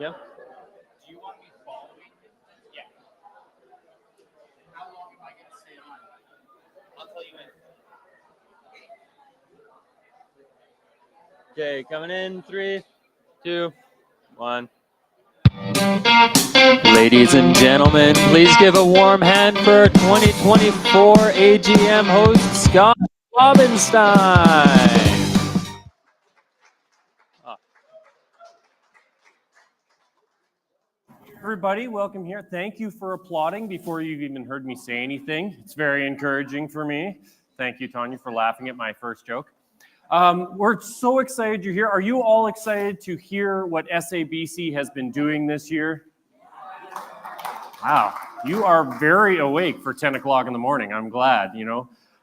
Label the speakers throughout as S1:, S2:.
S1: Yeah.
S2: Do you want me following? Yeah. How long am I going to stay on? I'll tell you in.
S1: Okay, coming in 3, 2, 1. Ladies and gentlemen, please give a warm hand for 2024 AGM host Scott Lobenstein.
S3: Everybody, welcome here. Thank you for applauding before you've even heard me say anything. It's very encouraging for me. Thank you, Tanya, for laughing at my first joke. We're so excited you're here. Are you all excited to hear what SABC has been doing this year? Wow, you are very awake for 10 o'clock in the morning. I'm glad,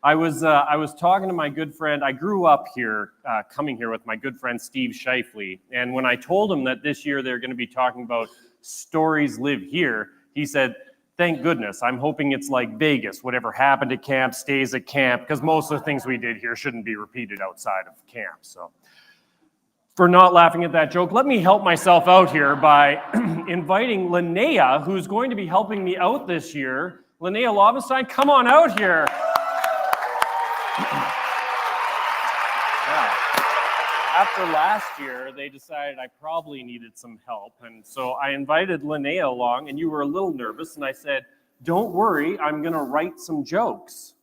S3: I was talking to my good friend. I grew up here, coming here with my good friend Steve Shifley. And when I told him that this year they're going to be talking about Stories Live Here, he said, thank goodness. I'm hoping it's like Vegas. Whatever happened at camp stays at camp, because most of the things we did here shouldn't be repeated outside of camp. So for not laughing at that joke, let me help myself out here by inviting Linnea, who's going to be helping me out this year. Linnea Lobenstein, come on out here. After last year, they decided I probably needed some help. And so I invited Linnea along, and you were a little nervous. And I said, don't worry, I'm going to write some jokes.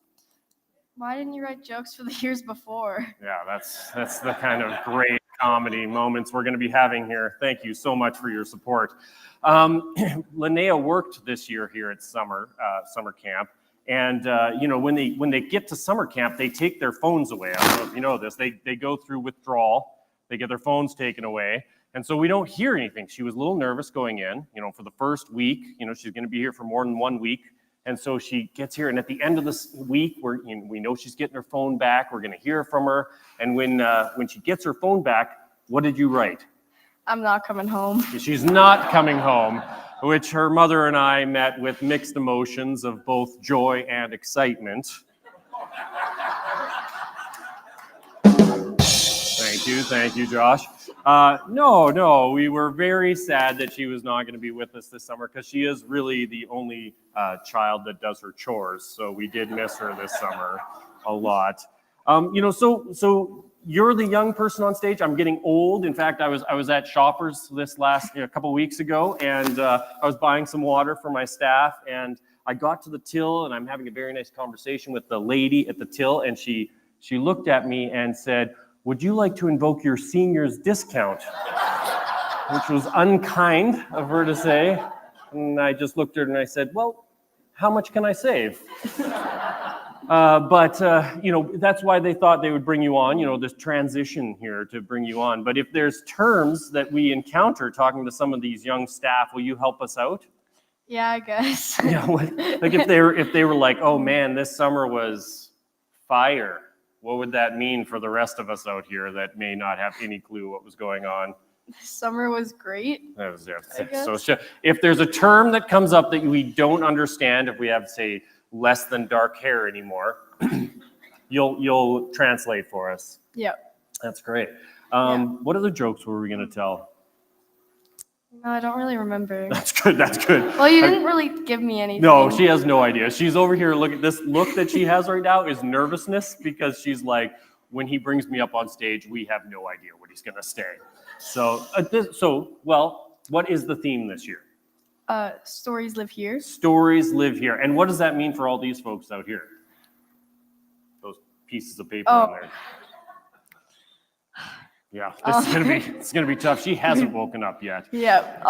S4: Why didn't you write jokes for the years before?
S3: Yeah, that's the kind of great comedy moments we're going to be having here. Thank you so much for your support. Linnea worked this year here at summer camp. And, when they get to summer camp, they take their phones away. I don't know if you know this. They go through withdrawal. They get their phones taken away. And so we don't hear anything. She was a little nervous going in, for the first week. She's going to be here for more than 1 week. And so she gets here. And at the end of this week, we know she's getting her phone back. We're going to hear from her. And when she gets her phone back, what did you write?
S4: I'm not coming home.
S3: She's not coming home, which her mother and I met with mixed emotions of both joy and excitement. Thank you, Josh. No, we were very sad that she was not going to be with us this summer because she is really the only child that does her chores. So we did miss her this summer a lot. So you're the young person on stage. I'm getting old. In fact, I was at Shoppers this a couple weeks ago, and I was buying some water for my staff, and I got to the till, and I'm having a very nice conversation with the lady at the till, and she looked at me and said, "Would you like to invoke your senior's discount?" Which was unkind of her to say. And I just looked at her and I said, "Well, how much can I save?" But that's why they thought they would bring you on, this transition here to bring you on. But if there's terms that we encounter talking to some of these young staff, will you help us out?
S4: Yeah, I guess.
S3: Yeah, like if they were like, oh man, this summer was fire, what would that mean for the rest of us out here that may not have any clue what was going on?
S4: Summer was great.
S3: That was it. So if there's a term that comes up that we don't understand, if we have, say, less than dark hair anymore, you'll translate for us.
S4: Yep.
S3: That's great. What other jokes were we going to tell?
S4: No, I don't really remember.
S3: That's good.
S4: Well, you didn't really give me anything.
S3: No, she has no idea. She's over here. Look at this look that she has right now is nervousness because she's like, when he brings me up on stage, we have no idea what he's going to say. So, what is the theme this year?
S4: Stories Live Here.
S3: Stories Live Here. And what does that mean for all these folks out here? Those pieces of paper on there. Yeah, it's gonna be tough. She hasn't woken up yet.
S4: Yeah.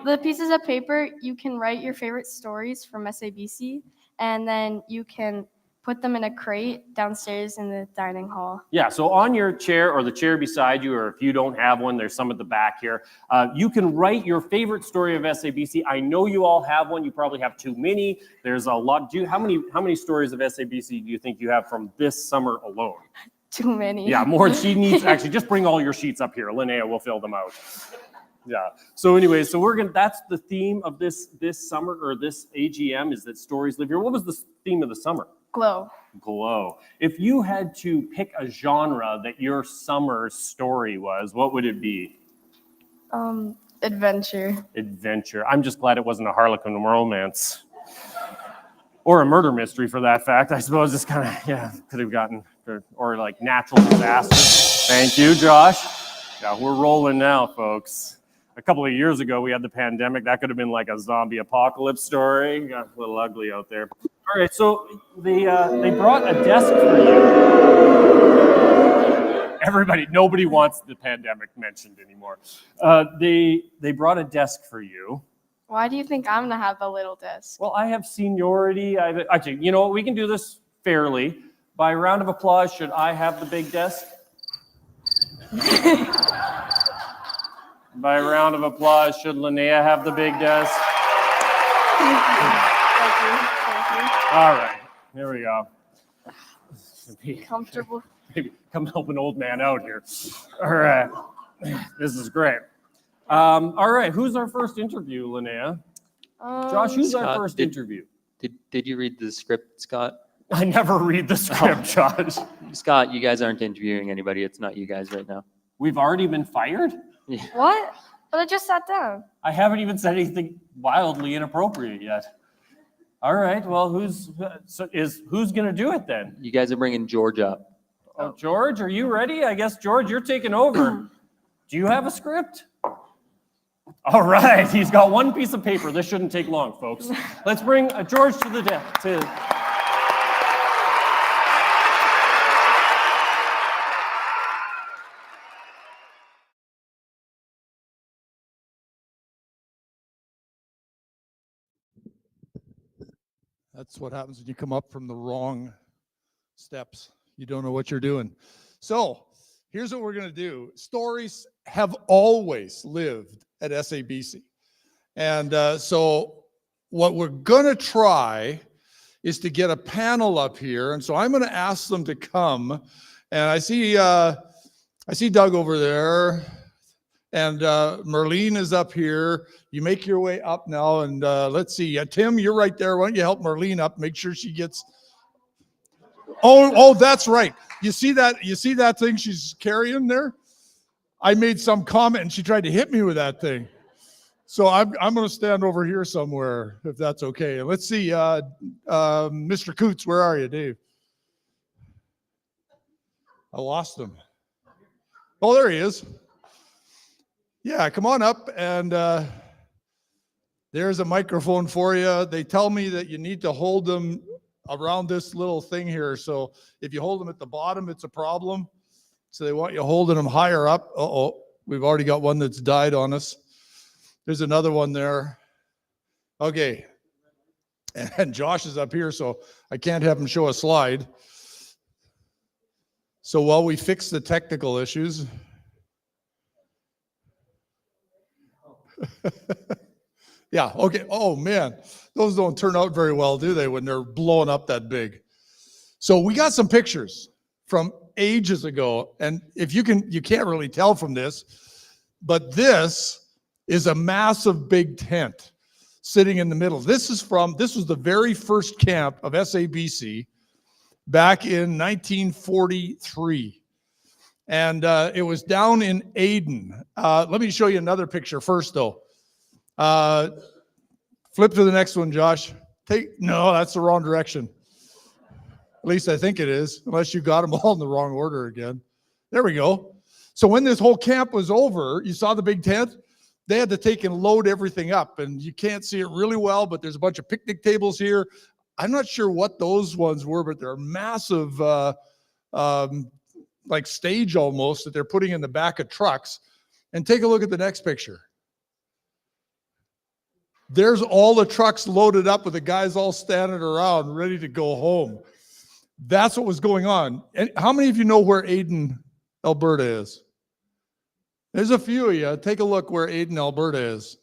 S4: The pieces of paper, you can write your favorite stories from SABC, and then you can put them in a crate downstairs in the dining hall.
S3: Yeah, so on your chair or the chair beside you, or if you don't have one, there's some at the back here. You can write your favorite story of SABC. I know you all have one. You probably have too many. There's a lot. How many stories of SABC do you think you have from this summer alone?
S4: Too many.
S3: Yeah, more. She needs actually just bring all your sheets up here. Linnea will fill them out. Yeah. So anyway, that's the theme of this summer, or this AGM, is that stories live here. What was the theme of the summer? Glow. If you had to pick a genre that your summer story was, what would it be?
S4: Adventure.
S3: Adventure. I'm just glad it wasn't a Harlequin romance. Or a murder mystery for that fact. I suppose it's kind of, yeah, could have gotten, or like natural disasters. Thank you, Josh. Yeah, we're rolling now, folks. A couple of years ago, we had the pandemic. That could have been like a zombie apocalypse story. Got a little ugly out there. All right, so they brought a desk for you. Everybody, nobody wants the pandemic mentioned anymore. They brought a desk for you.
S4: Why do you think I'm gonna have the little desk?
S3: Well, I have seniority. Actually, you know what? We can do this fairly. By round of applause, should I have the big desk? By round of applause, should Linnea have the big desk?
S4: Thank you.
S3: All right, there we go.
S4: Comfortable.
S3: Maybe come help an old man out here. All right, this is great. All right, who's our first interview, Linnea? Josh, who's our
S1: Scott,
S3: first interview?
S1: Did you read the script, Scott?
S3: I never read the script, Josh.
S1: Scott, you guys aren't interviewing anybody. It's not you guys right now.
S3: We've already been fired?
S4: What? But I just sat down.
S3: I haven't even said anything wildly inappropriate yet. All right, well, who's gonna do it then?
S1: You guys are bringing George up.
S3: Oh, George, are you ready? I guess, George, you're taking over. Do you have a script? All right, he's got one piece of paper. This shouldn't take long, folks. Let's bring George to the desk.
S5: That's what happens when you come up from the wrong steps. You don't know what you're doing. So here's what we're going to do. Stories have always lived at SABC. And so what we're going to try is to get a panel up here. And so I'm going to ask them to come. And I see Doug over there. And Merlene is up here. You make your way up now. And let's see. Tim, you're right there. Why don't you help Merlene up? Make sure she gets. Oh, that's right. You see that? You see that thing she's carrying there? I made some comment and she tried to hit me with that thing. So I'm going to stand over here somewhere if that's okay. And let's see. Mr. Coots, where are you, Dave? I lost him. Oh, there he is. Yeah, come on up, and there's a microphone for you. They tell me that you need to hold them around this little thing here. So if you hold them at the bottom, it's a problem. So they want you holding them higher up. Uh-oh, we've already got one that's died on us. There's another one there. Okay. And Josh is up here, so I can't have him show a slide. So while we fix the technical issues... Yeah, okay. Oh, man. Those don't turn out very well, do they, when they're blowing up that big? So we got some pictures from ages ago. And if you can't really tell from this, but this is a massive big tent sitting in the middle. This was the very first camp of SABC back in 1943. And it was down in Aden. Let me show you another picture first, though. Flip to the next one, Josh. No, that's the wrong direction. At least I think it is, unless you got them all in the wrong order again. There we go. So when this whole camp was over, you saw the big tent? They had to take and load everything up. And you can't see it really well, but there's a bunch of picnic tables here. I'm not sure what those ones were, but they're massive like stage almost that they're putting in the back of trucks. And take a look at the next picture. There's all the trucks loaded up with the guys all standing around ready to go home. That's what was going on. And how many of you know where Aden, Alberta is? There's a few of you. Take a look where Aden, Alberta is.